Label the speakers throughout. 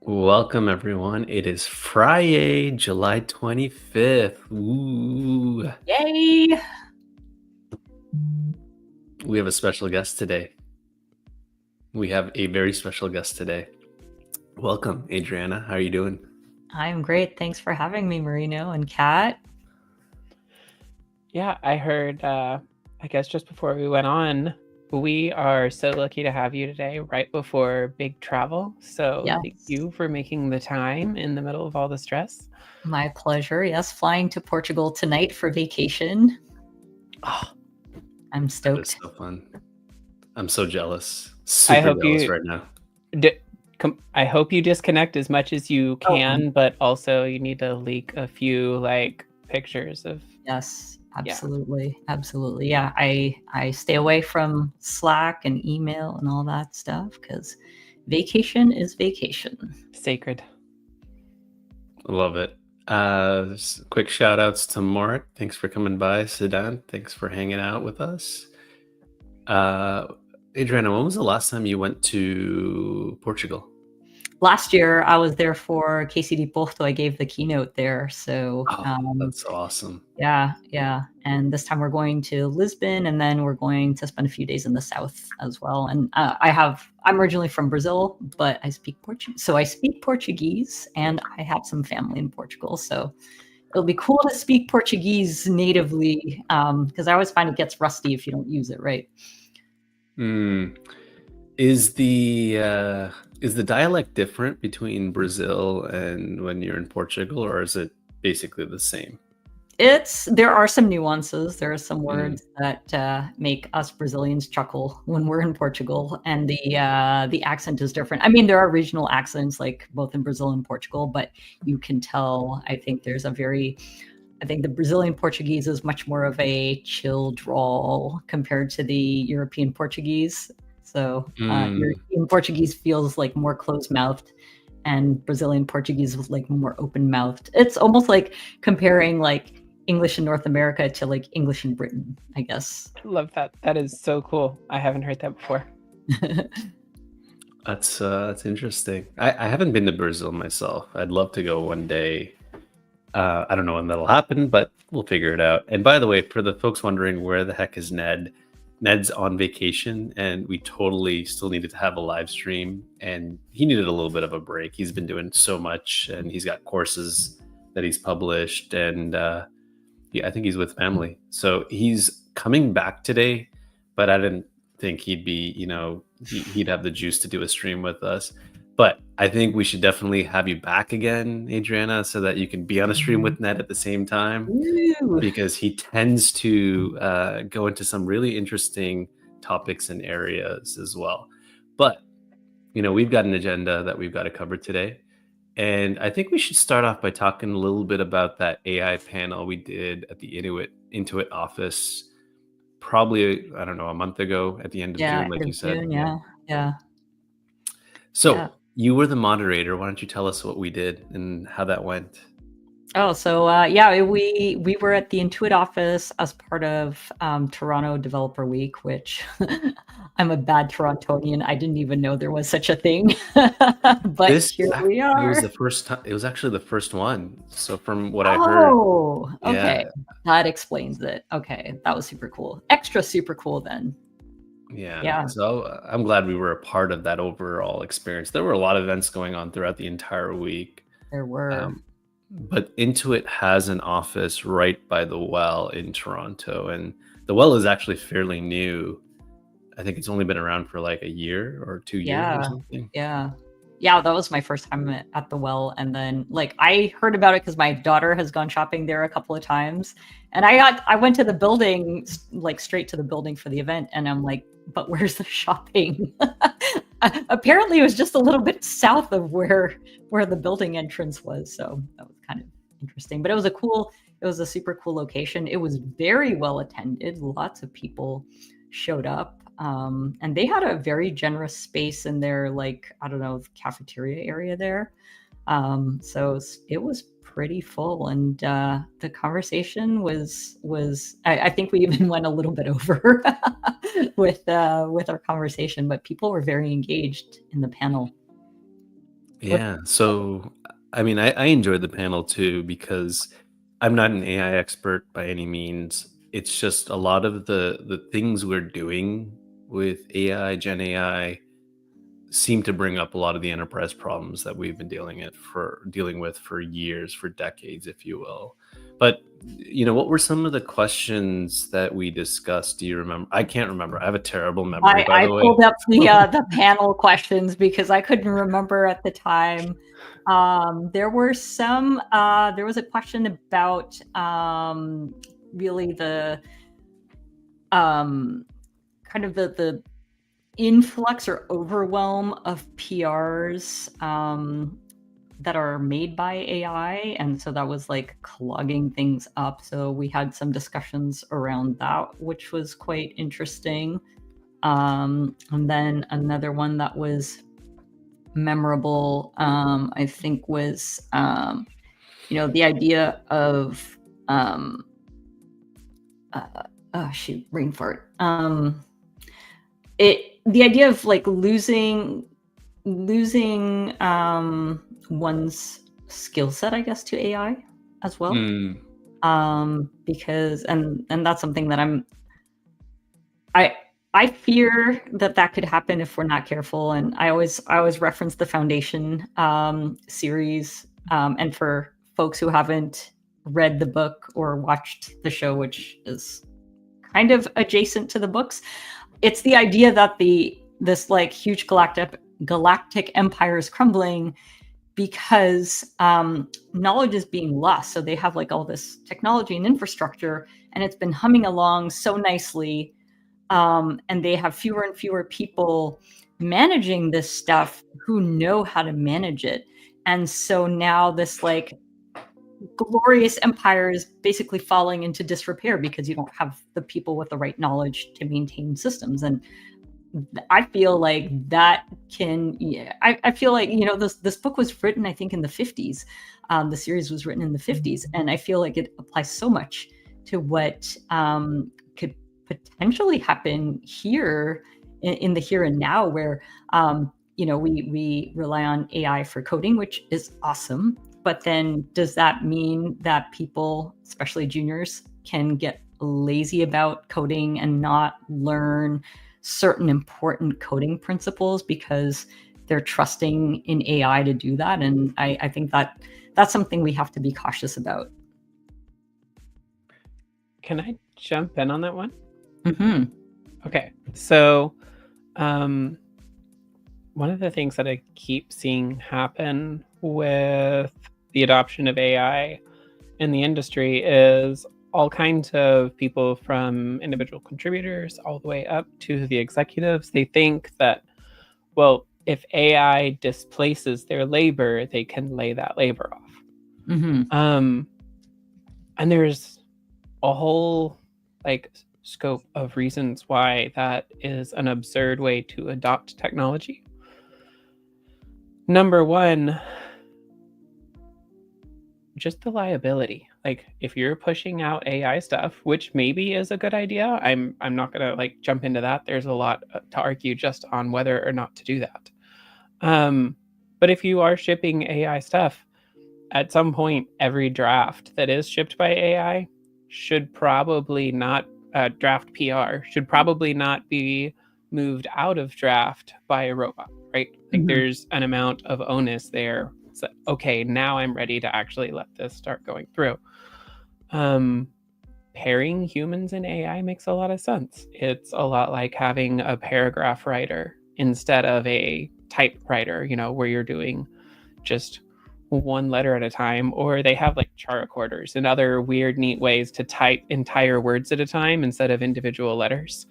Speaker 1: Welcome, everyone. It is Friday, July 25th. Ooh,
Speaker 2: Yay!
Speaker 1: we have a special guest today. We have a very special guest today. Welcome, Adriana. How are you doing?
Speaker 2: I'm great. Thanks for having me, Marino and Kat.
Speaker 3: Yeah, I heard, I guess just before we went on, we are so lucky to have you today right before big travel. So
Speaker 2: Yes.
Speaker 3: thank you for making the time in the middle of all the stress.
Speaker 2: My pleasure. Yes, flying to Portugal tonight for vacation.
Speaker 1: Oh,
Speaker 2: I'm
Speaker 1: that is
Speaker 2: stoked.
Speaker 1: so fun. I'm so jealous. Super jealous right now.
Speaker 3: I hope you disconnect as much as you can, but also you need to leak a few pictures of.
Speaker 2: Yes, absolutely. Yeah. Absolutely. Yeah, I stay away from Slack and email and all that stuff because vacation is vacation.
Speaker 3: Sacred.
Speaker 1: Love it. Quick shout outs to Mark. Thanks for coming by. Sedan, thanks for hanging out with us. Adriana, when was the last time you went to Portugal?
Speaker 2: Last year, I was there for KCD Porto. I gave the keynote there. So
Speaker 1: that's awesome.
Speaker 2: Yeah. And this time we're going to Lisbon, and then we're going to spend a few days in the south as well. And I'm originally from Brazil, but I speak Portuguese. So I speak Portuguese, and I have some family in Portugal. So it'll be cool to speak Portuguese natively, because I always find it gets rusty if you don't use it, right?
Speaker 1: Is the dialect different between Brazil and when you're in Portugal, or is it basically the same?
Speaker 2: There are some nuances. There are some words that make us Brazilians chuckle when we're in Portugal, and the accent is different. I mean, there are regional accents like both in Brazil and Portugal, but you can tell. I think the Brazilian Portuguese is much more of a chill drawl compared to the European Portuguese. So European Portuguese feels like more closed-mouthed, and Brazilian Portuguese was like more open-mouthed. It's almost like comparing like English in North America to like English in Britain, I guess.
Speaker 3: Love that. That is so cool. I haven't heard that before.
Speaker 1: That's interesting. I haven't been to Brazil myself. I'd love to go one day. I don't know when that'll happen, but we'll figure it out. And by the way, for the folks wondering where the heck is Ned, Ned's on vacation, and we totally still needed to have a live stream, and he needed a little bit of a break. He's been doing so much, and he's got courses that he's published, and I think he's with family. So he's coming back today, but I didn't think he'd be, he'd have the juice to do a stream with us. But I think we should definitely have you back again, Adriana, so that you can be on a stream with Ned at the same time.
Speaker 2: Ooh.
Speaker 1: Because he tends to go into some really interesting topics and areas as well. But, we've got an agenda that we've got to cover today. And I think we should start off by talking a little bit about that AI panel we did at the Intuit office, probably, I don't know, a month ago at the end of June, like you said.
Speaker 2: June, yeah.
Speaker 1: So you were the moderator. Why don't you tell us what we did and how that went?
Speaker 2: Oh, so we were at the Intuit office as part of Toronto Developer Week, which I'm a bad Torontonian. I didn't even know there was such a thing. But here we are.
Speaker 1: It was the first time. It was actually the first one. So from what I heard.
Speaker 2: Oh, okay. Yeah. That explains it. Okay, that was super cool. Extra super cool then.
Speaker 1: Yeah. So I'm glad we were a part of that overall experience. There were a lot of events going on throughout the entire week.
Speaker 2: There were.
Speaker 1: But Intuit has an office right by the Well in Toronto, and the Well is actually fairly new. I think it's only been around for like a year or 2 years or something.
Speaker 2: Yeah, that was my first time at the Well, and then like I heard about it because my daughter has gone shopping there a couple of times, and I went to the building, like straight to the building for the event, and I'm like, but where's the shopping? Apparently it was just a little bit south of where the building entrance was, so that was kind of interesting. But it was a super cool location. It was very well attended. Lots of people showed up, and they had a very generous space in their, like, I don't know, cafeteria area there. So it was pretty full, and the conversation was I think we even went a little bit over with our conversation, but people were very engaged in the panel.
Speaker 1: Yeah. So, I mean, I enjoyed the panel too because I'm not an AI expert by any means. It's just a lot of the things we're doing with AI, Gen AI, seem to bring up a lot of the enterprise problems that we've been dealing with for years, for decades, if you will. But what were some of the questions that we discussed? Do you remember? I can't remember. I have a terrible memory, by
Speaker 2: I
Speaker 1: the way.
Speaker 2: pulled up the panel questions because I couldn't remember at the time. There were some. There was a question about really the kind of the influx or overwhelm of PRs that are made by AI, and so that was like clogging things up. So we had some discussions around that, which was quite interesting. And then another one that was memorable, I think, was the idea of shoot, brain fart. The idea of like losing one's skill set, I guess, to AI as well.
Speaker 1: Mm,
Speaker 2: Because and that's something that I fear that could happen if we're not careful. And I always reference the Foundation series. And for folks who haven't read the book or watched the show, which is kind of adjacent to the books, it's the idea that this like huge galactic empire is crumbling because knowledge is being lost. So they have like all this technology and infrastructure, and it's been humming along so nicely. And they have fewer and fewer people managing this stuff who know how to manage it. And so now this like glorious empire is basically falling into disrepair because you don't have the people with the right knowledge to maintain systems. And I feel like that can, yeah, I feel like, this book was written, I think, in the 50s. The series was written in the 50s. And I feel like it applies so much to what could potentially happen here in the here and now, where, we rely on AI for coding, which is awesome. But then does that mean that people, especially juniors, can get lazy about coding and not learn certain important coding principles because they're trusting in AI to do that? And I think that's something we have to be cautious about.
Speaker 3: Can I jump in on that one?
Speaker 2: Mm-hmm.
Speaker 3: Okay, so one of the things that I keep seeing happen with the adoption of AI in the industry is all kinds of people, from individual contributors all the way up to the executives. They think that, well, if AI displaces their labor, they can lay that labor off.
Speaker 2: Mm-hmm.
Speaker 3: And there's a whole scope of reasons why that is an absurd way to adopt technology. Number one, just the liability. Like, if you're pushing out AI stuff, which maybe is a good idea, I'm not gonna jump into that. There's a lot to argue just on whether or not to do that. But if you are shipping AI stuff, at some point, every draft that is shipped by AI should probably not draft PR should probably not be moved out of draft by a robot, right? Like, there's an amount of onus there. So, okay, now I'm ready to actually let this start going through. Pairing humans and AI makes a lot of sense. It's a lot like having a paragraph writer instead of a typewriter, where you're doing just one letter at a time, or they have chart recorders and other weird, neat ways to type entire words at a time instead of individual letters.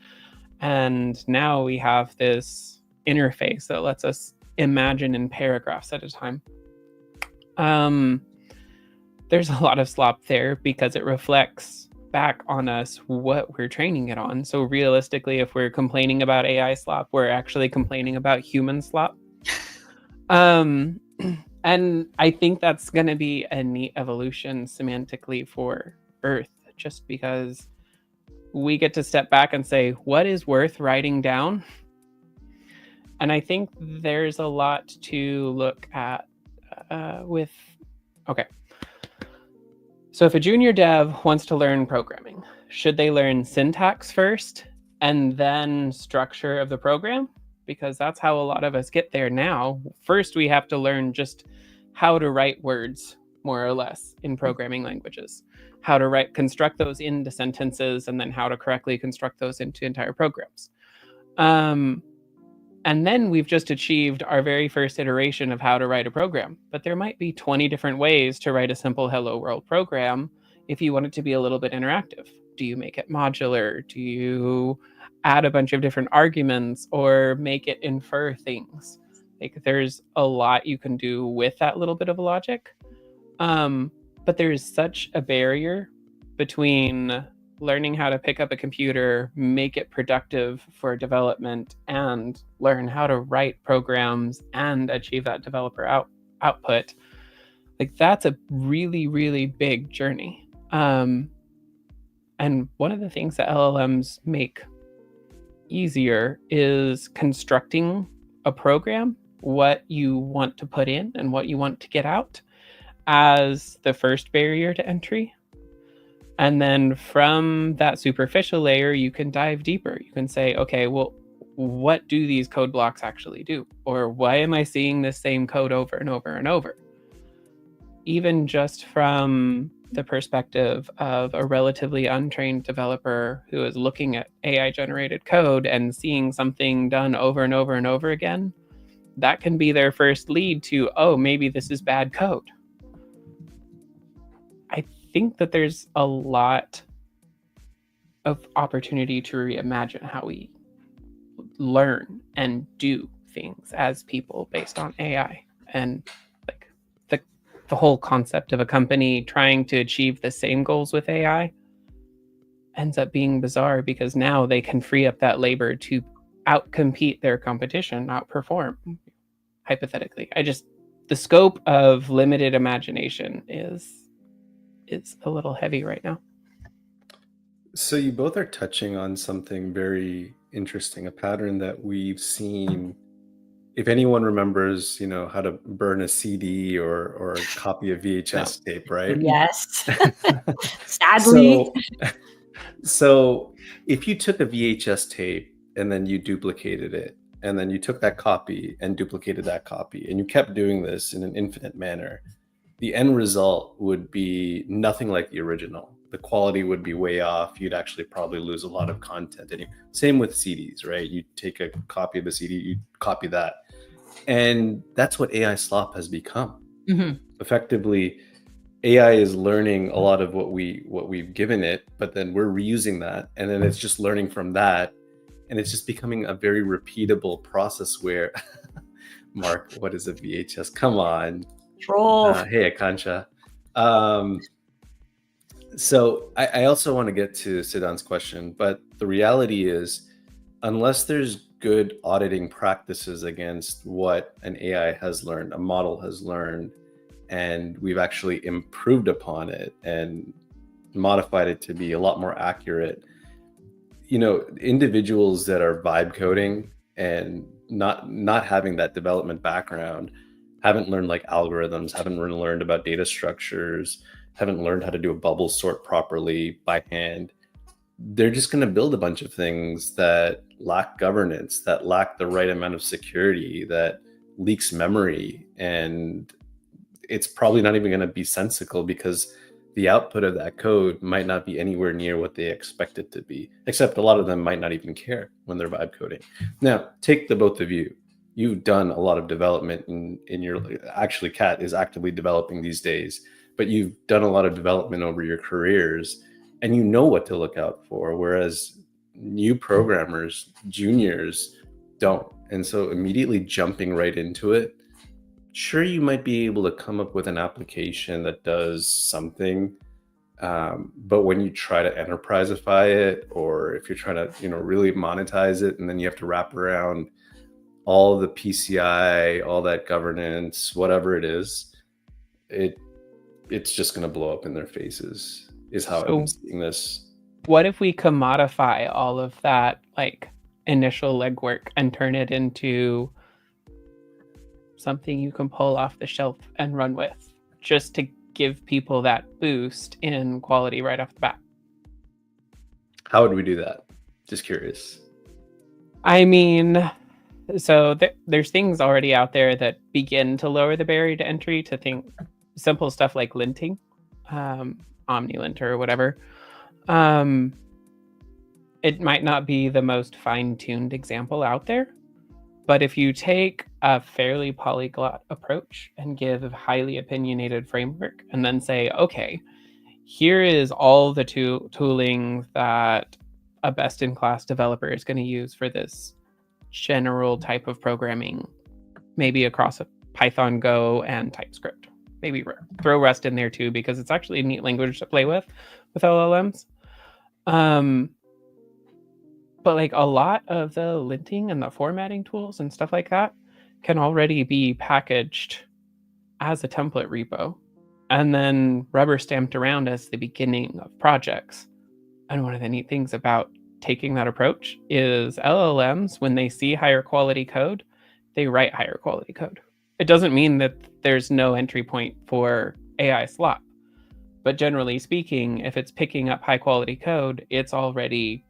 Speaker 3: And now we have this interface that lets us imagine in paragraphs at a time. There's a lot of slop there because it reflects back on us what we're training it on. So realistically, if we're complaining about AI slop, we're actually complaining about human slop. And I think that's going to be a neat evolution semantically for Earth, just because we get to step back and say, what is worth writing down? And I think there's a lot to look at with, okay. So if a junior dev wants to learn programming, should they learn syntax first and then structure of the program? Because that's how a lot of us get there now. First, we have to learn just how to write words, more or less, in programming languages, how to construct those into sentences, and then how to correctly construct those into entire programs. And then we've just achieved our very first iteration of how to write a program. But there might be 20 different ways to write a simple Hello World program if you want it to be a little bit interactive. Do you make it modular? Do you add a bunch of different arguments or make it infer things? Like, there's a lot you can do with that little bit of logic. But there's such a barrier between learning how to pick up a computer, make it productive for development, and learn how to write programs and achieve that developer output. Like, that's a really, really big journey. And one of the things that LLMs make easier is constructing a program, what you want to put in and what you want to get out, as the first barrier to entry. And then from that superficial layer, you can dive deeper. You can say, okay, well, what do these code blocks actually do? Or why am I seeing the same code over and over and over? Even just from the perspective of a relatively untrained developer who is looking at AI-generated code and seeing something done over and over and over again, that can be their first lead to, oh, maybe this is bad code. I think that there's a lot of opportunity to reimagine how we learn and do things as people based on AI. And like the whole concept of a company trying to achieve the same goals with AI ends up being bizarre, because now they can free up that labor to outcompete their competition, outperform, hypothetically. The scope of limited imagination is a little heavy right now.
Speaker 1: So you both are touching on something very interesting, a pattern that we've seen. If anyone remembers, how to burn a CD or a copy of VHS tape, right?
Speaker 2: Yes. Sadly.
Speaker 1: So if you took a VHS tape and then you duplicated it, and then you took that copy and duplicated that copy, and you kept doing this in an infinite manner, the end result would be nothing like the original. The quality would be way off. You'd actually probably lose a lot of content. And same with CDs, right? You take a copy of the CD, you copy that. And that's what AI slop has become.
Speaker 2: Mm-hmm.
Speaker 1: Effectively, AI is learning a lot of what we've given it, but then we're reusing that. And then it's just learning from that. And it's just becoming a very repeatable process where, Mark, what is a VHS? Come on.
Speaker 2: Troll.
Speaker 1: Hey, Akansha. So I also want to get to Siddhan's question, but the reality is, unless there's good auditing practices against what an AI has learned, a model has learned, and we've actually improved upon it and modified it to be a lot more accurate, individuals that are vibe coding and not having that development background, haven't learned like algorithms, haven't learned about data structures, haven't learned how to do a bubble sort properly by hand. They're just going to build a bunch of things that lack governance, that lack the right amount of security, that leaks memory. And it's probably not even going to be sensical, because the output of that code might not be anywhere near what they expect it to be, except a lot of them might not even care when they're vibe coding. Now, take the both of you. You've done a lot of development in your, actually Kat is actively developing these days, but you've done a lot of development over your careers and you know what to look out for, whereas new programmers, juniors, don't. And so immediately jumping right into it, sure, you might be able to come up with an application that does something, but when you try to enterpriseify it, or if you're trying to really monetize it, and then you have to wrap around all the PCI, all that governance, whatever it is, it's just going to blow up in their faces, is how I'm seeing this.
Speaker 3: What if we commodify all of that, like initial legwork and turn it into something you can pull off the shelf and run with, just to give people that boost in quality right off the bat.
Speaker 1: How would we do that? Just curious.
Speaker 3: I mean, so there's things already out there that begin to lower the barrier to entry to think simple stuff like linting, OmniLint or whatever. It might not be the most fine-tuned example out there, but if you take a fairly polyglot approach and give a highly opinionated framework and then say, okay, here is all the tooling that a best-in-class developer is going to use for this general type of programming, maybe across a Python, Go, and TypeScript. Maybe throw Rust in there too, because it's actually a neat language to play with LLMs. But like a lot of the linting and the formatting tools and stuff like that can already be packaged as a template repo and then rubber stamped around as the beginning of projects. And one of the neat things about taking that approach is LLMs, when they see higher quality code, they write higher quality code. It doesn't mean that there's no entry point for AI slop, but generally speaking, if it's picking up high quality code, it's already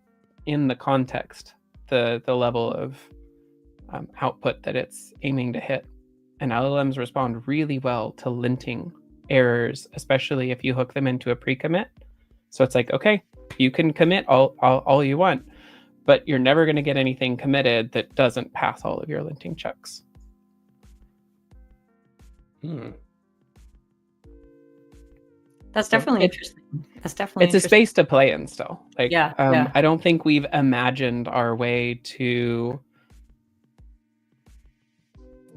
Speaker 3: in the context, the level of output that it's aiming to hit. And LLMs respond really well to linting errors, especially if you hook them into a pre-commit. So it's like, okay, you can commit all you want, but you're never going to get anything committed that doesn't pass all of your linting checks.
Speaker 2: That's definitely interesting. That's definitely
Speaker 3: it's a space to play in still. Like,
Speaker 2: yeah.
Speaker 3: I don't think we've imagined our way to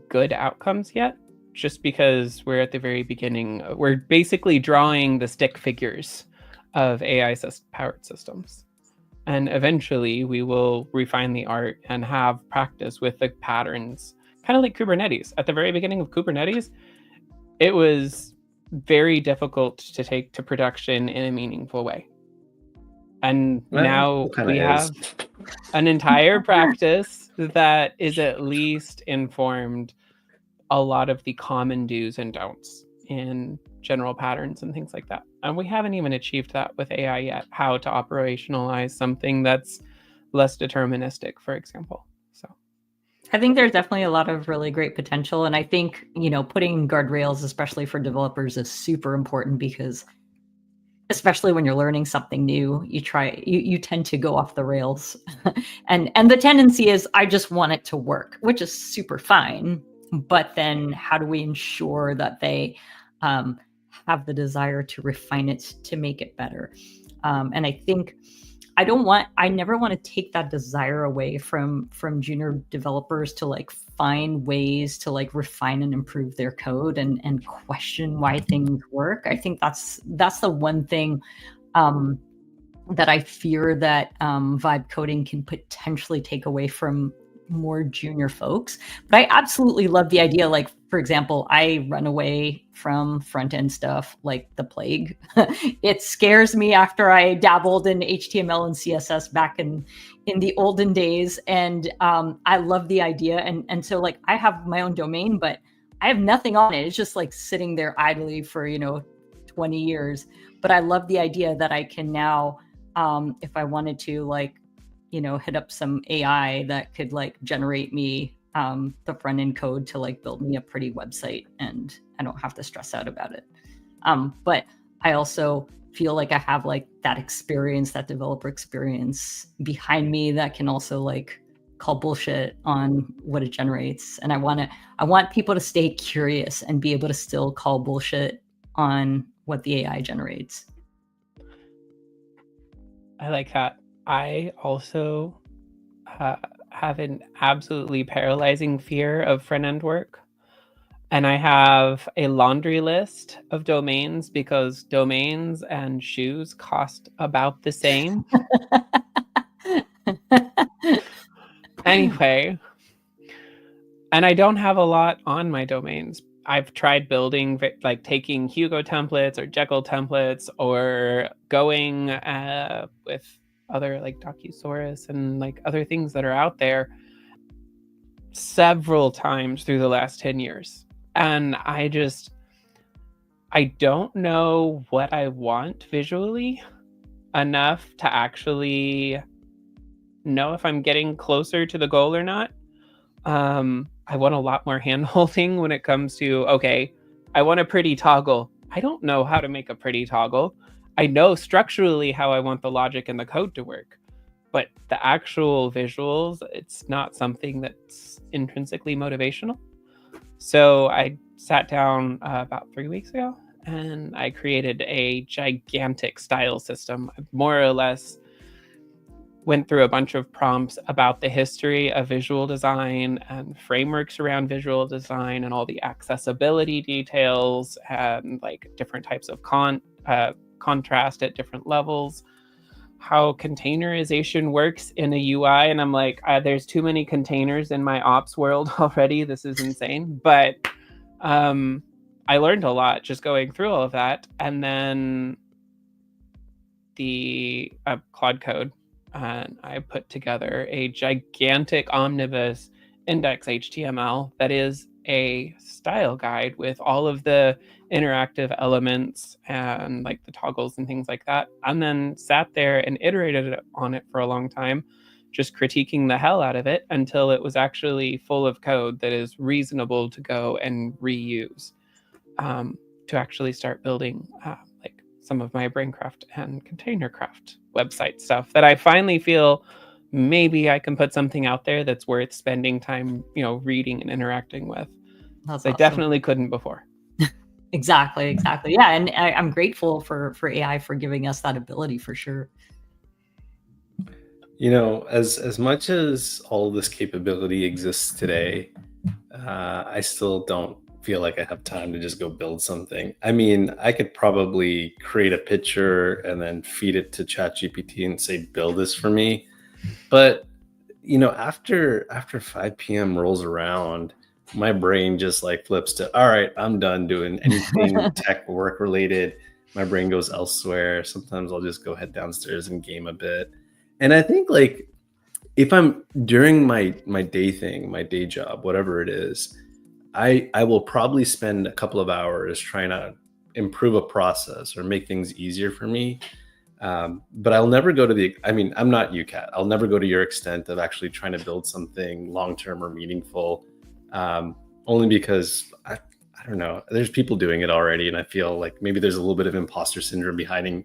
Speaker 3: good outcomes yet, just because we're at the very beginning. We're basically drawing the stick figures of AI powered systems. And eventually we will refine the art and have practice with the patterns, kind of like Kubernetes. At the very beginning of Kubernetes, it was very difficult to take to production in a meaningful way. And now we have an entire practice that is at least informed a lot of the common do's and don'ts in general patterns and things like that. And we haven't even achieved that with AI yet, how to operationalize something that's less deterministic, for example.
Speaker 2: I think there's definitely a lot of really great potential. And I think, putting guardrails, especially for developers, is super important, because especially when you're learning something new, you tend to go off the rails. and the tendency is, I just want it to work, which is super fine. But then how do we ensure that they have the desire to refine it to make it better? And I think I never want to take that desire away from junior developers to like find ways to like refine and improve their code and question why things work. I think that's the one thing that I fear that vibe coding can potentially take away from more junior folks. But I absolutely love the idea. Like, for example, I run away from front end stuff like the plague. It scares me after I dabbled in HTML and CSS back in the olden days. And I love the idea. And so like I have my own domain, but I have nothing on it. It's just like sitting there idly for, 20 years. But I love the idea that I can now, if I wanted to, like, hit up some AI that could like generate me the front end code to like build me a pretty website, and I don't have to stress out about it. But I also feel like I have like that experience, that developer experience behind me that can also like call bullshit on what it generates. And I want people to stay curious and be able to still call bullshit on what the AI generates.
Speaker 3: I like that. I also have an absolutely paralyzing fear of front-end work. And I have a laundry list of domains because domains and shoes cost about the same. Anyway, and I don't have a lot on my domains. I've tried building, like taking Hugo templates or Jekyll templates, or going with other like Docusaurus and like other things that are out there several times through the last 10 years. And I don't know what I want visually enough to actually know if I'm getting closer to the goal or not. I want a lot more hand holding when it comes to, okay, I want a pretty toggle. I don't know how to make a pretty toggle. I know structurally how I want the logic and the code to work, but the actual visuals, it's not something that's intrinsically motivational. So I sat down about 3 weeks ago and I created a gigantic style system. I more or less went through a bunch of prompts about the history of visual design and frameworks around visual design and all the accessibility details and like different types of contrast at different levels, how containerization works in a UI. And I'm like, there's too many containers in my ops world already. This is insane. But I learned a lot just going through all of that. And then the Claude Code, and I put together a gigantic omnibus index HTML that is a style guide with all of the interactive elements and like the toggles and things like that. And then sat there and iterated on it for a long time, just critiquing the hell out of it until it was actually full of code that is reasonable to go and reuse, to actually start building like some of my Braincraft and ContainerCraft website stuff that I finally feel maybe I can put something out there that's worth spending time, reading and interacting with.
Speaker 2: That's
Speaker 3: I
Speaker 2: awesome.
Speaker 3: definitely couldn't before.
Speaker 2: Exactly. Yeah, and I'm grateful for AI for giving us that ability for sure.
Speaker 1: As much as all this capability exists today, I still don't feel like I have time to just go build something. I mean, I could probably create a picture and then feed it to ChatGPT and say, build this for me. But, after 5 p.m. rolls around, my brain just like flips to, all right, I'm done doing anything tech work related. My brain goes elsewhere. Sometimes I'll just go head downstairs and game a bit. And I think like if I'm during my day job, whatever it is, I will probably spend a couple of hours trying to improve a process or make things easier for me. But I'll never go to I'm not you, Kat. I'll never go to your extent of actually trying to build something long-term or meaningful, only because I don't know. There's people doing it already. And I feel like maybe there's a little bit of imposter syndrome hiding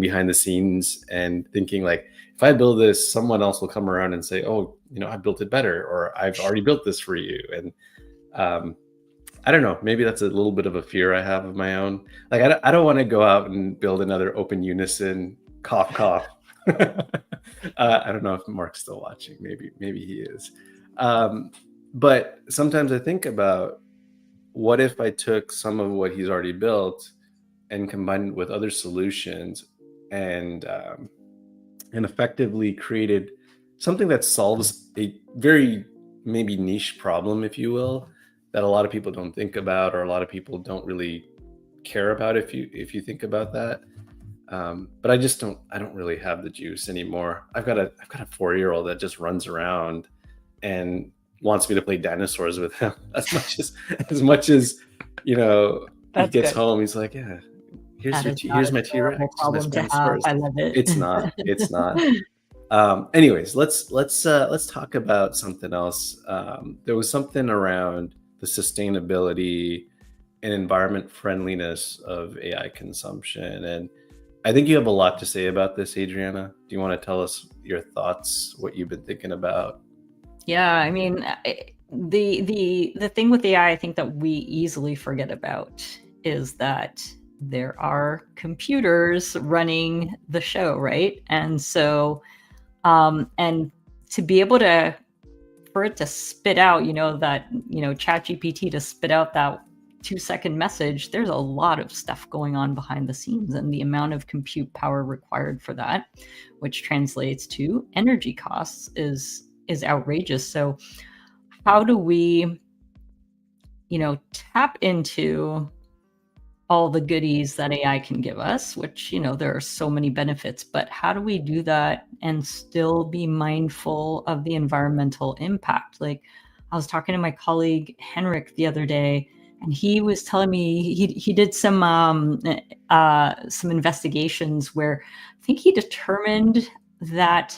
Speaker 1: behind the scenes and thinking like, if I build this, someone else will come around and say, oh, I built it better, or I've already built this for you. And I don't know, maybe that's a little bit of a fear I have of my own. Like, I don't want to go out and build another Open Unison cough. I don't know if Mark's still watching. Maybe he is. But sometimes I think about, what if I took some of what he's already built and combined it with other solutions and effectively created something that solves a very maybe niche problem, if you will, that a lot of people don't think about, or a lot of people don't really care about if you think about that. But I don't really have the juice anymore. I've got a 4-year-old that just runs around and wants me to play dinosaurs with him as much as he gets
Speaker 3: good.
Speaker 1: home. He's like, yeah, here's my T-Rex.
Speaker 2: Problem to have. I love it.
Speaker 1: It's not. Anyways, let's talk about something else. There was something around the sustainability and environment friendliness of AI consumption, and I think you have a lot to say about this, Adriana. Do you want to tell us your thoughts, what you've been thinking about?
Speaker 2: Yeah, I mean, the thing with AI, I think that we easily forget about is that there are computers running the show, right? And so, and to be able for it to spit out, ChatGPT to spit out that 2-second message, there's a lot of stuff going on behind the scenes, and the amount of compute power required for that, which translates to energy costs, is outrageous. So how do we, tap into all the goodies that AI can give us, which, there are so many benefits, but how do we do that and still be mindful of the environmental impact? Like, I was talking to my colleague Henrik the other day, and he was telling me he did some investigations where I think he determined that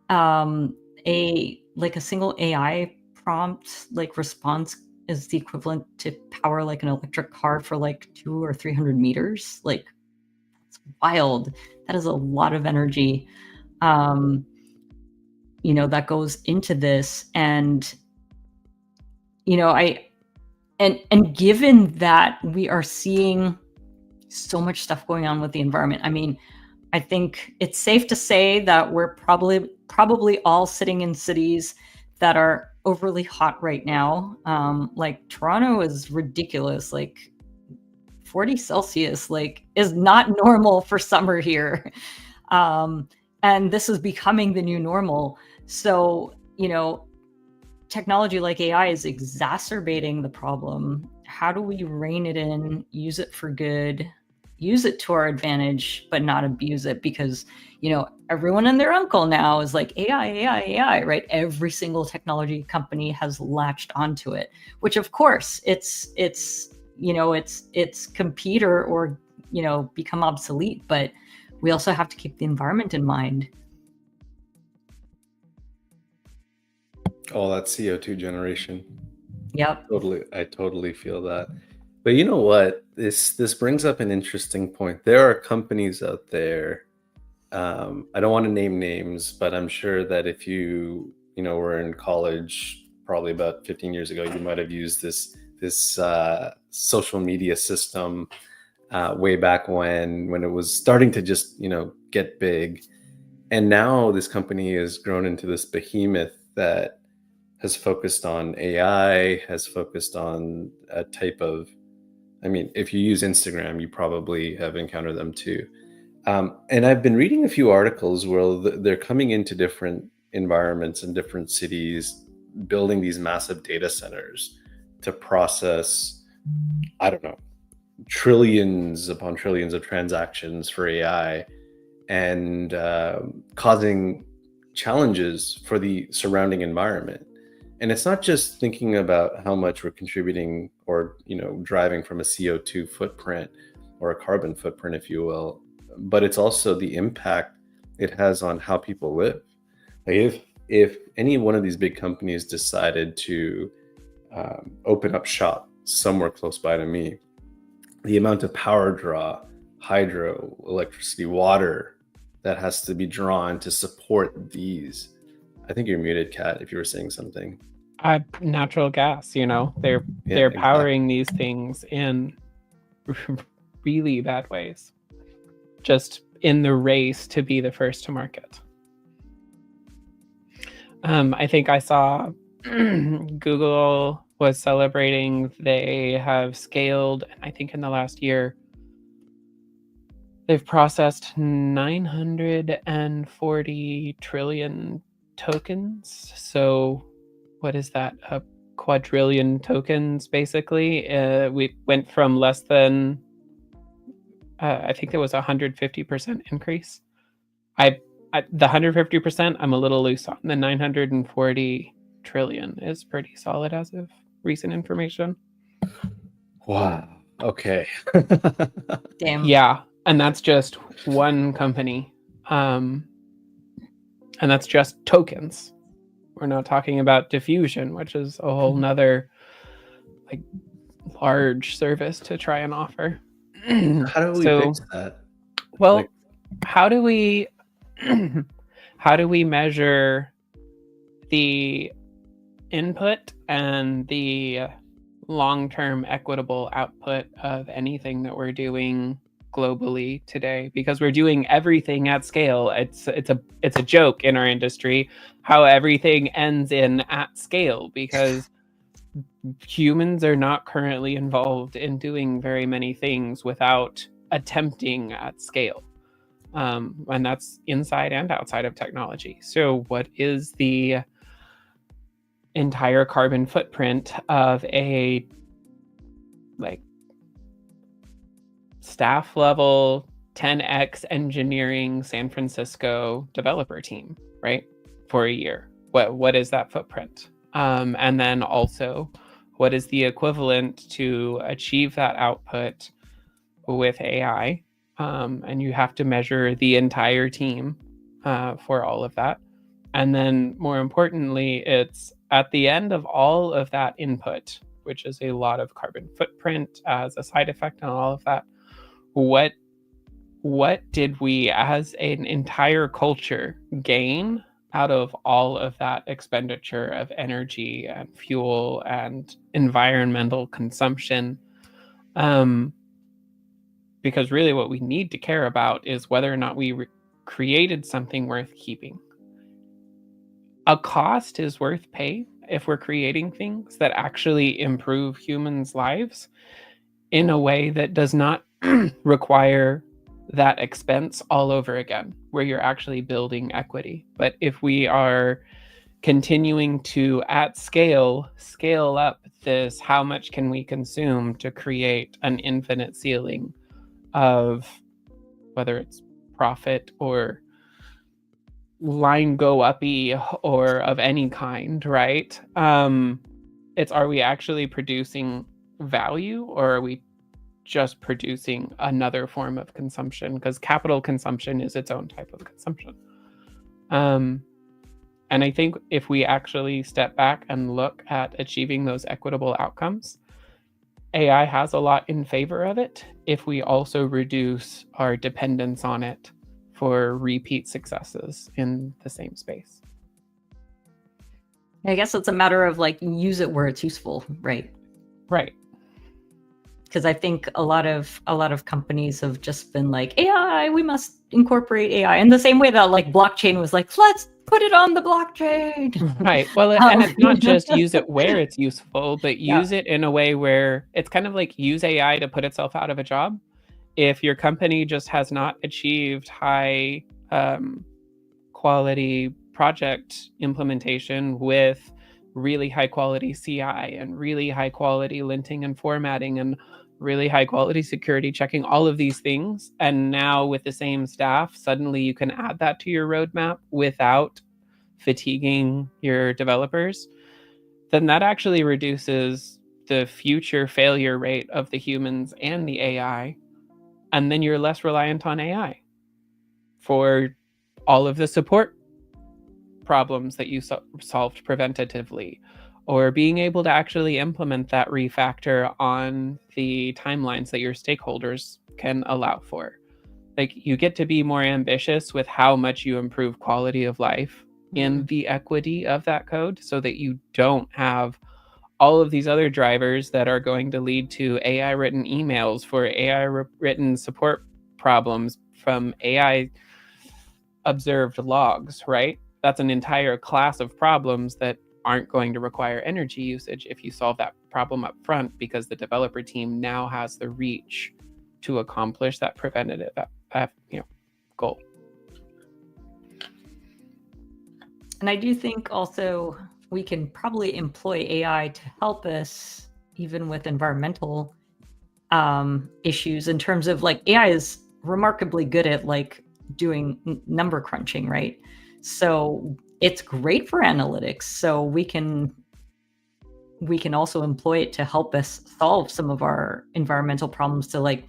Speaker 2: a single AI prompt response is the equivalent to power an electric car for 200 or 300 meters. It's wild. That is a lot of energy, that goes into this. And, and given that we are seeing so much stuff going on with the environment, I think it's safe to say that we're probably all sitting in cities that are overly hot right now. Toronto is ridiculous. 40 Celsius, is not normal for summer here. And this is becoming the new normal. So, technology like AI is exacerbating the problem. How do we rein it in, use it for good, use it to our advantage, but not abuse it? Because, everyone and their uncle now is like AI, right? Every single technology company has latched onto it, which of course it's compete or become obsolete, but we also have to keep the environment in mind.
Speaker 1: Oh, that CO2 generation.
Speaker 2: Yep.
Speaker 1: I totally feel that. But you know what? This brings up an interesting point. There are companies out there. I don't want to name names, but I'm sure that if you were in college, probably about 15 years ago, you might have used this social media system way back when it was starting to just get big. And now this company has grown into this behemoth that has focused on AI, has focused on a type of, if you use Instagram, you probably have encountered them too. And I've been reading a few articles where they're coming into different environments in different cities, building these massive data centers to process, I don't know, trillions upon trillions of transactions for AI, and causing challenges for the surrounding environment. And it's not just thinking about how much we're contributing or driving from a CO2 footprint or a carbon footprint, if you will, but it's also the impact it has on how people live. If any one of these big companies decided to open up shop somewhere close by to me, the amount of power draw, hydro, electricity, water that has to be drawn to support these. I think you're muted, Kat, if you were saying something.
Speaker 3: Natural gas, they're powering these things in really bad ways, just in the race to be the first to market. I think I saw Google was celebrating they have scaled, I think in the last year, they've processed 940 trillion tokens. So what is that? A quadrillion tokens, basically. We went from less than, I think there was 150% increase. The 150%, I'm a little loose on. The 940 trillion is pretty solid as of recent information.
Speaker 1: Wow. Okay.
Speaker 2: Damn.
Speaker 3: Yeah. And that's just one company. And that's just tokens. We're not talking about diffusion, which is a whole nother large service to try and offer.
Speaker 1: How do we fix that?
Speaker 3: Well, how do we measure the input and the long-term equitable output of anything that we're doing globally today? Because we're doing everything at scale. It's a joke in our industry how everything ends in at scale, because humans are not currently involved in doing very many things without attempting at scale. And that's inside and outside of technology. So what is the entire carbon footprint of a staff level 10x engineering San Francisco developer team, right? For a year. What is that footprint? And then also, what is the equivalent to achieve that output with AI? And you have to measure the entire team for all of that. And then more importantly, it's at the end of all of that input, which is a lot of carbon footprint as a side effect and all of that, what did we as an entire culture gain out of all of that expenditure of energy and fuel and environmental consumption? Because really what we need to care about is whether or not we created something worth keeping. A cost is worth pay if we're creating things that actually improve humans' lives in a way that does not require that expense all over again, where you're actually building equity. But if we are continuing to, at scale up this, how much can we consume to create an infinite ceiling of whether it's profit or line go uppy or of any kind, right? It's, are we actually producing value, or are we just producing another form of consumption? Because capital consumption is its own type of consumption. And I think if we actually step back and look at achieving those equitable outcomes, AI has a lot in favor of it if we also reduce our dependence on it for repeat successes in the same space.
Speaker 2: I guess it's a matter of like, use it where it's useful, right?
Speaker 3: Right.
Speaker 2: Because I think a lot of companies have just been like, AI, we must incorporate AI in the same way that like blockchain was like, let's put it on the blockchain.
Speaker 3: Right. Well, and it's not just use it where it's useful, but use it in a way where it's kind of like use AI to put itself out of a job. If your company just has not achieved high quality project implementation with really high quality CI and really high quality linting and formatting and really high quality security checking, all of these things, and now with the same staff, suddenly you can add that to your roadmap without fatiguing your developers, then that actually reduces the future failure rate of the humans and the AI. And then you're less reliant on AI for all of the support problems that you solved preventatively, or being able to actually implement that refactor on the timelines that your stakeholders can allow for. Like, you get to be more ambitious with how much you improve quality of life in the equity of that code, so that you don't have all of these other drivers that are going to lead to AI written emails for AI written support problems from AI observed logs, right? That's an entire class of problems that aren't going to require energy usage if you solve that problem up front, because the developer team now has the reach to accomplish that preventative goal.
Speaker 2: And I do think also we can probably employ AI to help us even with environmental issues, in terms of like, AI is remarkably good at like doing number crunching, right? So it's great for analytics. So we can also employ it to help us solve some of our environmental problems, to like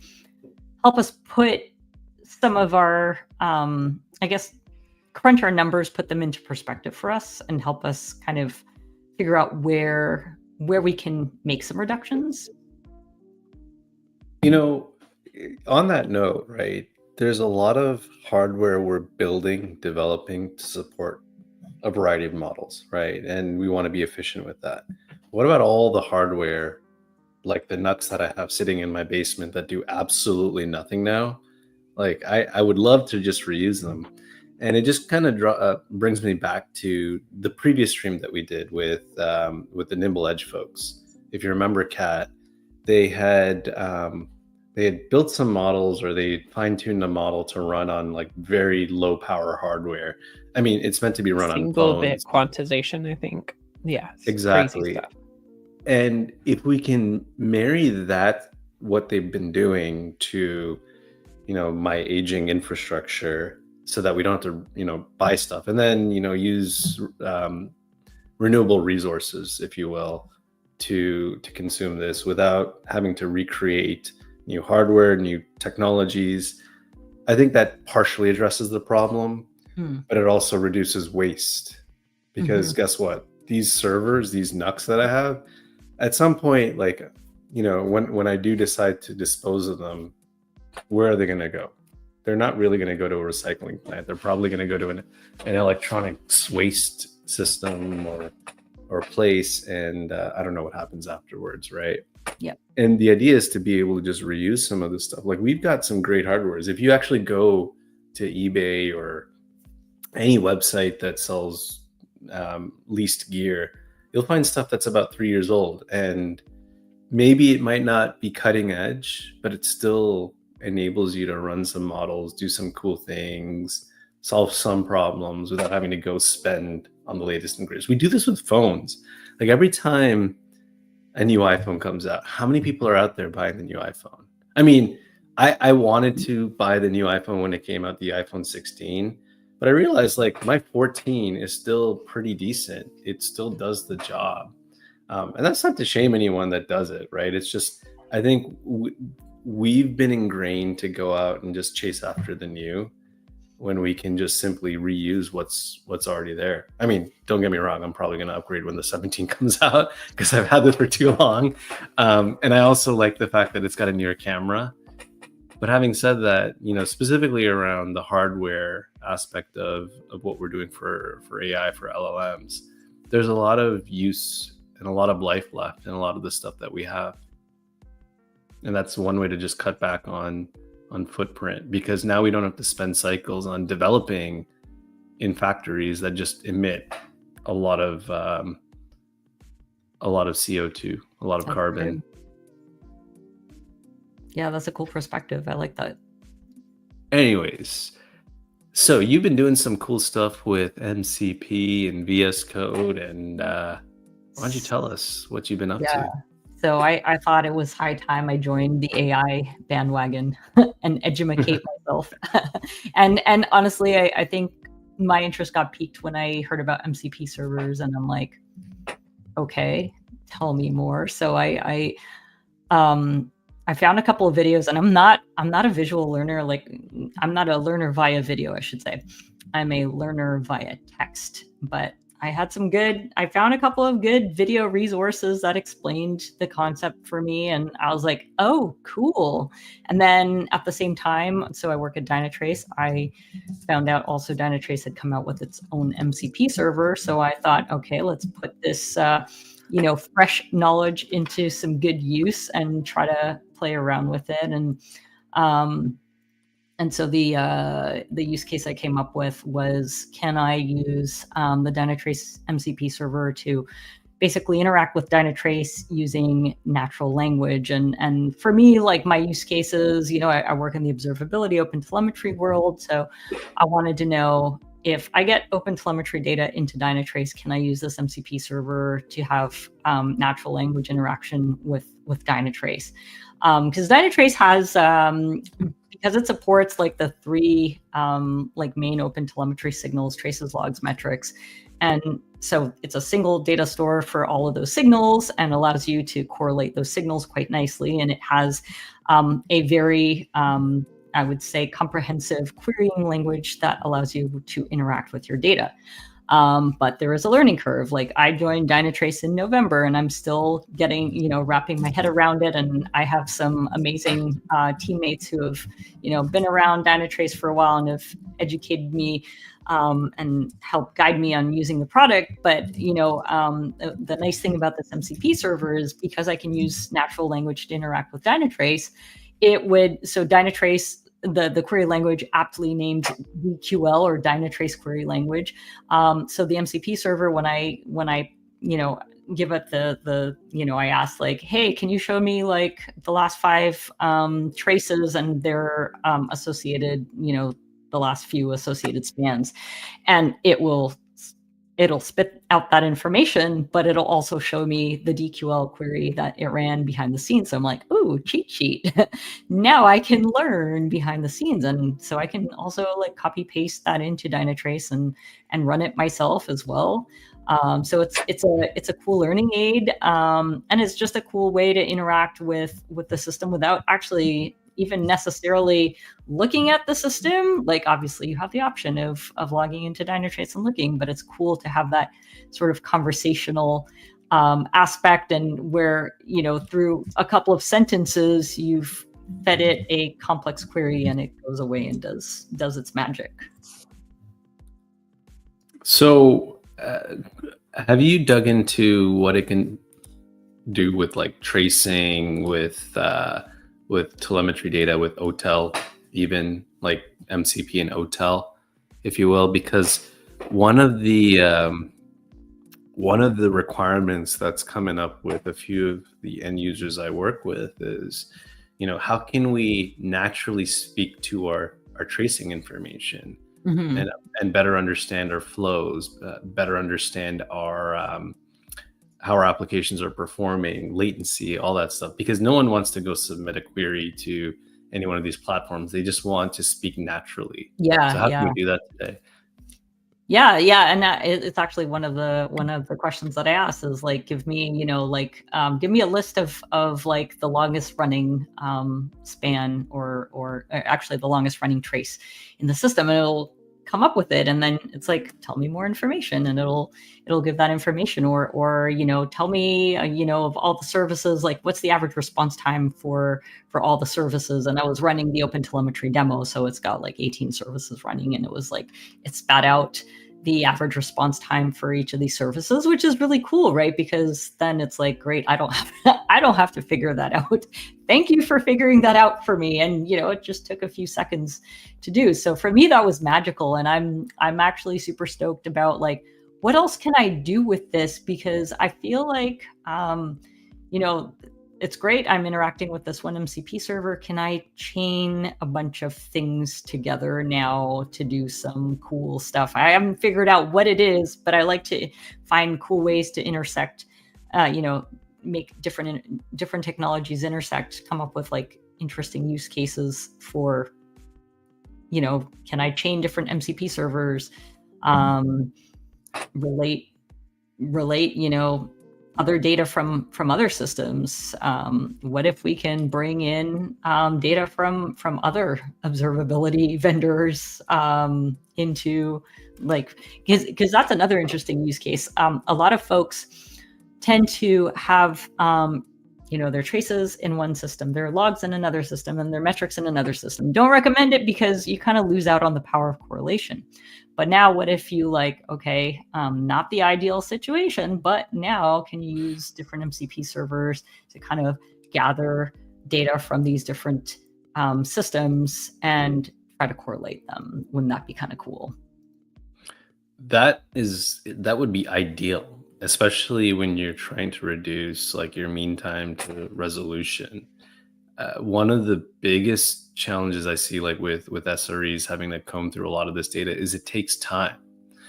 Speaker 2: help us put some of our, I guess, crunch our numbers, put them into perspective for us, and help us kind of figure out where we can make some reductions.
Speaker 1: You know, on that note, right, there's a lot of hardware we're building, developing to support a variety of models, right? And we want to be efficient with that. What about all the hardware, like the nuts that I have sitting in my basement that do absolutely nothing now? Like, I would love to just reuse them. And it just kind of brings me back to the previous stream that we did with the Nimble Edge folks. If you remember, Kat, they had built some models, or they fine-tuned a model to run on like very low power hardware. I mean, it's meant to be run on
Speaker 3: single
Speaker 1: phones.
Speaker 3: bit quantization, I think. Yeah,
Speaker 1: exactly.
Speaker 3: Crazy stuff.
Speaker 1: And if we can marry that what they've been doing to, my aging infrastructure so that we don't have to, buy stuff, and then, use renewable resources, if you will, to consume this without having to recreate new hardware, new technologies. I think that partially addresses the problem, but it also reduces waste, because guess what? These servers, these NUCs that I have, at some point, like, when I do decide to dispose of them, where are they going to go? They're not really going to go to a recycling plant. They're probably going to go to an electronics waste system or place, and I don't know what happens afterwards, right?
Speaker 2: Yep.
Speaker 1: And the idea is to be able to just reuse some of this stuff. Like, we've got some great hardwares. If you actually go to eBay or any website that sells leased gear, you'll find stuff that's about 3 years old, and maybe it might not be cutting edge, but it still enables you to run some models, do some cool things, solve some problems without having to go spend on the latest and greatest. We do this with phones. Like, every time a new iPhone comes out, how many people are out there buying the new iPhone? I mean, I wanted to buy the new iPhone when it came out, the iPhone 16, but I realized, like, my 14 is still pretty decent. It still does the job. And that's not to shame anyone that does it, right? It's just, I think we've been ingrained to go out and just chase after the new, when we can just simply reuse what's already there. I mean, don't get me wrong, I'm probably going to upgrade when the 17 comes out, because I've had this for too long. And I also like the fact that it's got a near camera. But having said that, specifically around the hardware aspect of what we're doing for AI, for LLMs, there's a lot of use and a lot of life left in a lot of the stuff that we have. And that's one way to just cut back on footprint, because now we don't have to spend cycles on developing in factories that just emit a lot of CO2, a lot of carbon.
Speaker 2: Yeah, that's a cool perspective. I like that.
Speaker 1: Anyways, so you've been doing some cool stuff with MCP and VS Code, and why don't you tell us what you've been up to?
Speaker 2: So I thought it was high time I joined the AI bandwagon and educate myself. and honestly, I think my interest got piqued when I heard about MCP servers, and I'm like, okay, tell me more. So I found a couple of videos, and I'm not a visual learner. Like, I'm not a learner via video, I should say. I'm a learner via text, but I found a couple of good video resources that explained the concept for me, and I was like, oh, cool. And then at the same time, so I work at Dynatrace, I found out also Dynatrace had come out with its own MCP server. So I thought, okay, let's put this fresh knowledge into some good use and try to play around with it. And so the use case I came up with was, can I use the Dynatrace MCP server to basically interact with Dynatrace using natural language? And for me, like, my use cases, I work in the observability open telemetry world. So I wanted to know, if I get open telemetry data into Dynatrace, can I use this MCP server to have natural language interaction with Dynatrace? Because Dynatrace has, because it supports like the three main open telemetry signals, traces, logs, metrics. And so it's a single data store for all of those signals, and allows you to correlate those signals quite nicely. And it has a very, I would say, comprehensive querying language that allows you to interact with your data. But there is a learning curve. Like, I joined Dynatrace in November, and I'm still getting, wrapping my head around it. And I have some amazing teammates who have, been around Dynatrace for a while and have educated me and helped guide me on using the product. But, the nice thing about this MCP server is, because I can use natural language to interact with Dynatrace, Dynatrace, the query language aptly named DQL, or Dynatrace query language. So the MCP server, when I give it I ask, like, hey, can you show me like the last 5 traces and their associated, the last few associated spans, and it will it'll spit out that information, but it'll also show me the DQL query that it ran behind the scenes. So I'm like, ooh, cheat sheet. Now I can learn behind the scenes. And so I can also like copy paste that into Dynatrace and run it myself as well. So it's a cool learning aid, and it's just a cool way to interact with the system without actually even necessarily looking at the system. Like obviously you have the option of logging into Dynatrace and looking, but it's cool to have that sort of conversational aspect, and where, you know, through a couple of sentences you've fed it a complex query and it goes away and does its magic.
Speaker 1: So have you dug into what it can do with like tracing, with telemetry data, with OTel, even like MCP and OTel, if you will? Because one of the requirements that's coming up with a few of the end users I work with is, you know, how can we naturally speak to our tracing information,
Speaker 2: Mm-hmm.
Speaker 1: and better understand our flows, better understand our how our applications are performing, latency, all that stuff. Because no one wants to go submit a query to any one of these platforms. They just want to speak naturally.
Speaker 2: Yeah,
Speaker 1: So how
Speaker 2: yeah.
Speaker 1: can we do that today?
Speaker 2: Yeah, and it's actually one of the questions that I asked is like, give me, you know, like give me a list of like the longest running span or actually the longest running trace in the system, and it'll come up with it. And then it's like, tell me more information, and it'll give that information, or you know, tell me you know, of all the services, like what's the average response time for all the services. And I was running the OpenTelemetry demo, so it's got like 18 services running, and it was like, it spat out the average response time for each of these services, which is really cool, right? Because then it's like, great, I don't have to figure that out. Thank you for figuring that out for me. And you know, it just took a few seconds to do. So for me, that was magical, and I'm actually super stoked about like, what else can I do with this? Because I feel like you know, it's great, I'm interacting with this one MCP server. Can I chain a bunch of things together now to do some cool stuff? I haven't figured out what it is, but I like to find cool ways to intersect, you know, make different technologies intersect, come up with like interesting use cases for, you know, can I chain different MCP servers, relate, you know, other data from other systems. What if we can bring in data from other observability vendors into, like, because that's another interesting use case. A lot of folks tend to have you know, their traces in one system, their logs in another system, and their metrics in another system. Don't recommend it because you kind of lose out on the power of correlation. But now what if you like, okay, not the ideal situation, but now can you use different MCP servers to kind of gather data from these different systems and try to correlate them? Wouldn't that be kind of cool?
Speaker 1: That would be ideal, especially when you're trying to reduce like your mean time to resolution. One of the biggest challenges I see, like with SREs having to comb through a lot of this data, is it takes time.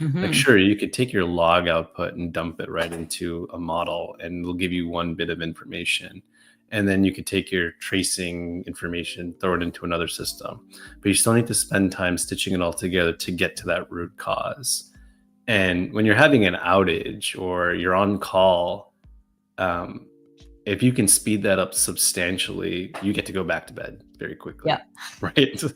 Speaker 2: Mm-hmm.
Speaker 1: Like, sure, you could take your log output and dump it right into a model, and it'll give you one bit of information. And then you could take your tracing information, throw it into another system. But you still need to spend time stitching it all together to get to that root cause. And when you're having an outage or you're on call, if you can speed that up substantially, you get to go back to bed very quickly.
Speaker 2: Yeah.
Speaker 1: Right. So,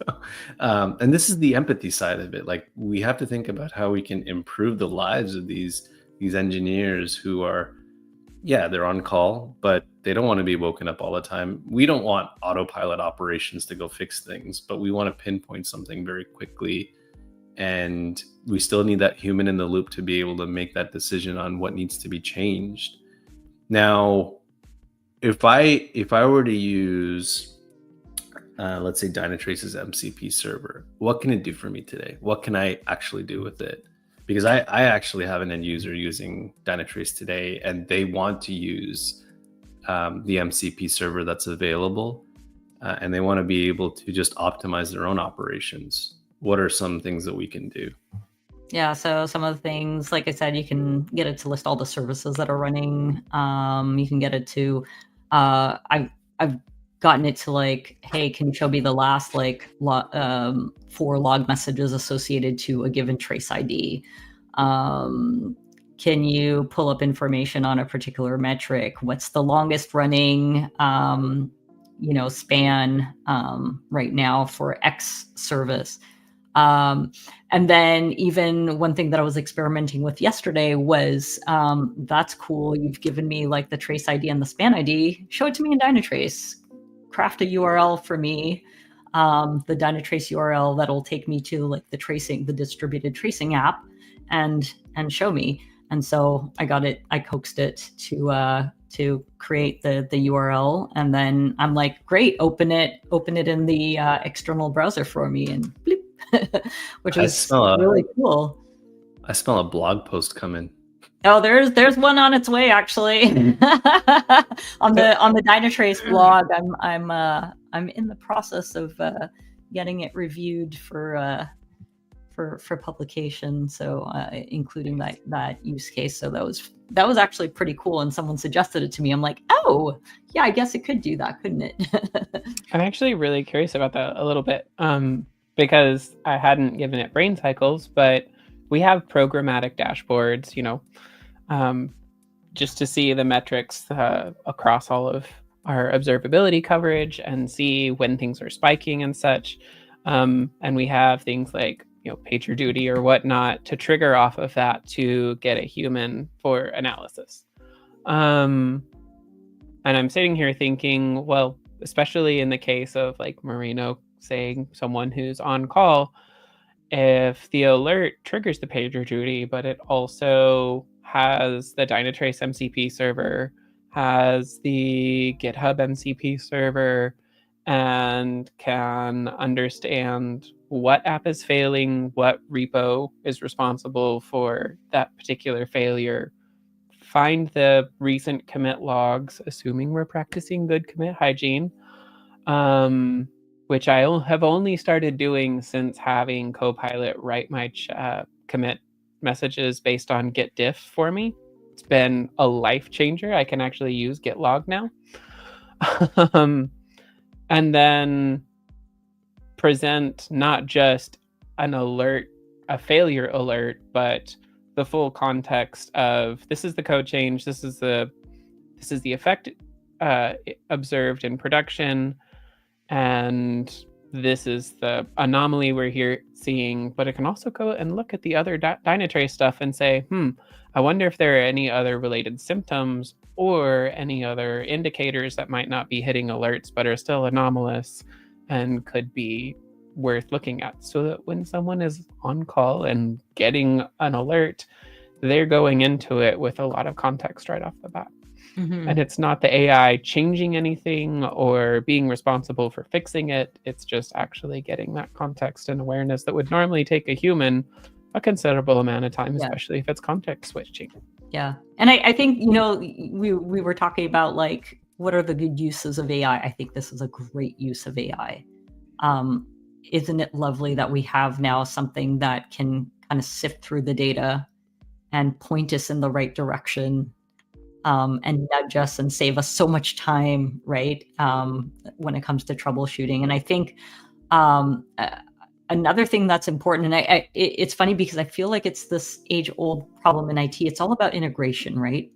Speaker 1: and this is the empathy side of it. Like, we have to think about how we can improve the lives of these engineers who are, yeah, they're on call, but they don't want to be woken up all the time. We don't want autopilot operations to go fix things, but we want to pinpoint something very quickly. And we still need that human in the loop to be able to make that decision on what needs to be changed. Now, if I were to use, let's say, Dynatrace's MCP server, what can it do for me today? What can I actually do with it? Because I actually have an end user using Dynatrace today, and they want to use the MCP server that's available, and they want to be able to just optimize their own operations. What are some things that we can do?
Speaker 2: Yeah, so some of the things, like I said, you can get it to list all the services that are running. You can get it to, I've gotten it to like, hey, can you show me the last like 4 log messages associated to a given trace ID? Can you pull up information on a particular metric? What's the longest running, span right now for X service? And then even one thing that I was experimenting with yesterday was, that's cool. You've given me like the trace ID and the span ID. Show it to me in Dynatrace. Craft a URL for me, the Dynatrace URL that'll take me to like the distributed tracing app, and show me. And so I coaxed it to create the URL, and then I'm like, great, open it in the external browser for me, and bleep. Which is really cool.
Speaker 1: I smell a blog post coming.
Speaker 2: Oh, there's one on its way, actually. on the Dynatrace blog, I'm in the process of getting it reviewed for publication. So including that use case. So that was actually pretty cool. And someone suggested it to me. I'm like, oh yeah, I guess it could do that, couldn't it?
Speaker 3: I'm actually really curious about that a little bit. Because I hadn't given it brain cycles, but we have programmatic dashboards, just to see the metrics across all of our observability coverage and see when things are spiking and such. And we have things like, PagerDuty or whatnot to trigger off of that to get a human for analysis. And I'm sitting here thinking, well, especially in the case of like Marino saying someone who's on call, if the alert triggers the PagerDuty, but it also has the Dynatrace MCP server, has the GitHub MCP server, and can understand what app is failing, what repo is responsible for that particular failure, find the recent commit logs, assuming we're practicing good commit hygiene, which I have only started doing since having Copilot write my commit messages based on Git diff for me. It's been a life changer. I can actually use Git log now. And then present not just an alert, a failure alert, but the full context of this is the code change, this is the effect observed in production, and this is the anomaly we're here seeing. But it can also go and look at the other Dynatrace stuff and say, I wonder if there are any other related symptoms or any other indicators that might not be hitting alerts but are still anomalous and could be worth looking at, so that when someone is on call and getting an alert, they're going into it with a lot of context right off the bat. Mm-hmm. And it's not the AI changing anything or being responsible for fixing it. It's just actually getting that context and awareness that would normally take a human a considerable amount of time, especially if it's context switching.
Speaker 2: Yeah. And I think, we were talking about like, what are the good uses of AI? I think this is a great use of AI. Isn't it lovely that we have now something that can kind of sift through the data and point us in the right direction, and nudge us and save us so much time, right? When it comes to troubleshooting. And I think another thing that's important, and it's funny because I feel like it's this age-old problem in IT. It's all about integration, right?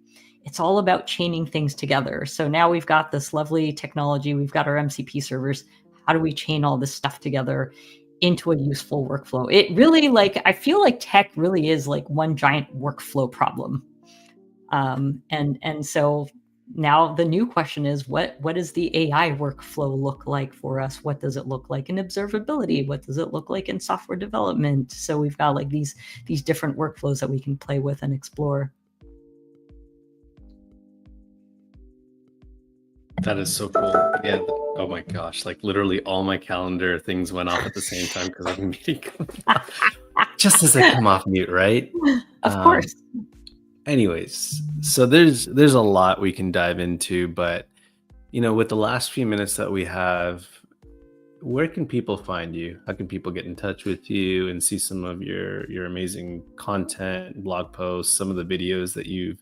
Speaker 2: It's all about chaining things together. So now we've got this lovely technology. We've got our MCP servers. How do we chain all this stuff together into a useful workflow? It really, I feel like tech really is like one giant workflow problem. And so now the new question is, what does the AI workflow look like for us? What does it look like in observability? What does it look like in software development? So we've got like these different workflows that we can play with and explore.
Speaker 1: That is so cool. Yeah. Oh my gosh. Like literally all my calendar things went off at the same time because I'm meeting just as I come off mute, right?
Speaker 2: Of course.
Speaker 1: Anyways, so there's a lot we can dive into, but with the last few minutes that we have, where can people find you? How can people get in touch with you and see some of your amazing content, blog posts, some of the videos that you've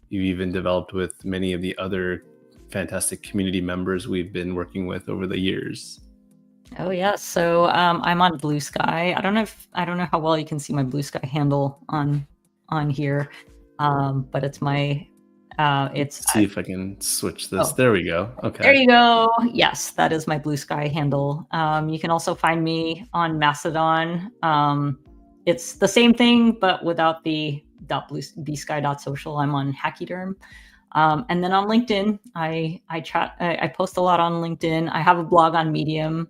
Speaker 1: even developed with many of the other fantastic community members we've been working with over the years?
Speaker 2: Oh yeah, so I'm on Blue Sky. I don't know how well you can see my Blue Sky handle on here, but it's my it's
Speaker 1: See if I can switch this.
Speaker 2: Oh.
Speaker 1: There we go. Okay.
Speaker 2: There you go. Yes, that is my Blue Sky handle. You can also find me on Mastodon. It's the same thing, but without the .bsky.social. I'm on Hachyderm. And then on LinkedIn, I post a lot on LinkedIn. I have a blog on Medium.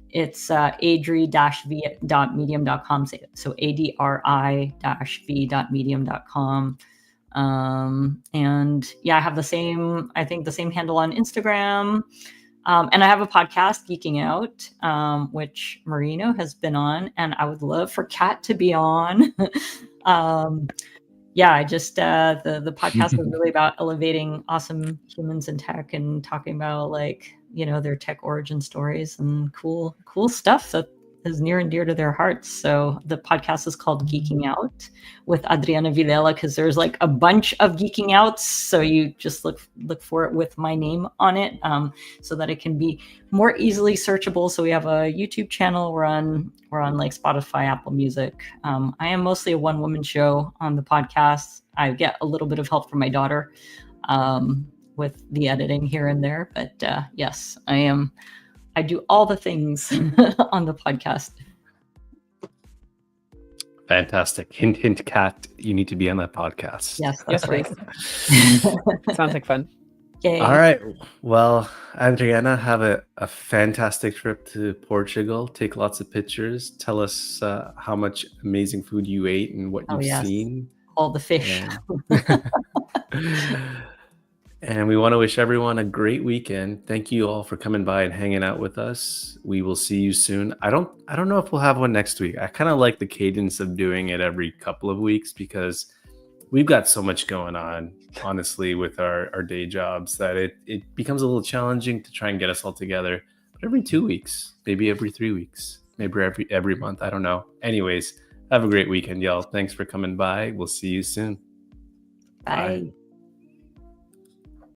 Speaker 2: It's adri-v.medium.com. So adri-v.medium.com. And yeah, I have the same handle on Instagram. And I have a podcast, Geeking Out, which Marino has been on, and I would love for Kat to be on. Yeah, I just the podcast is really about elevating awesome humans in tech and talking about, like, their tech origin stories and cool stuff that is near and dear to their hearts. So the podcast is called Geeking Out with Adriana Villela, because there's like a bunch of Geeking Outs. So you just look for it with my name on it, so that it can be more easily searchable. So we have a YouTube channel. We're on like Spotify, Apple Music. I am mostly a one-woman show on the podcast. I get a little bit of help from my daughter with the editing here and there. But yes, I do all the things on the podcast.
Speaker 1: Fantastic. Hint, hint, Kat, you need to be on that podcast.
Speaker 2: Yes, that's right.
Speaker 3: Sounds like fun.
Speaker 2: Yay.
Speaker 1: All right. Well, Adriana, have a fantastic trip to Portugal. Take lots of pictures. Tell us how much amazing food you ate and what you've seen.
Speaker 2: All the fish.
Speaker 1: And we want to wish everyone a great weekend. Thank you all for coming by and hanging out with us. We will see you soon. I don't know if we'll have one next week. I kind of like the cadence of doing it every couple of weeks, because we've got so much going on, honestly, with our day jobs, that it becomes a little challenging to try and get us all together. But every 2 weeks, maybe every 3 weeks, maybe every month. I don't know. Anyways, have a great weekend, y'all. Thanks for coming by. We'll see you soon.
Speaker 2: Bye.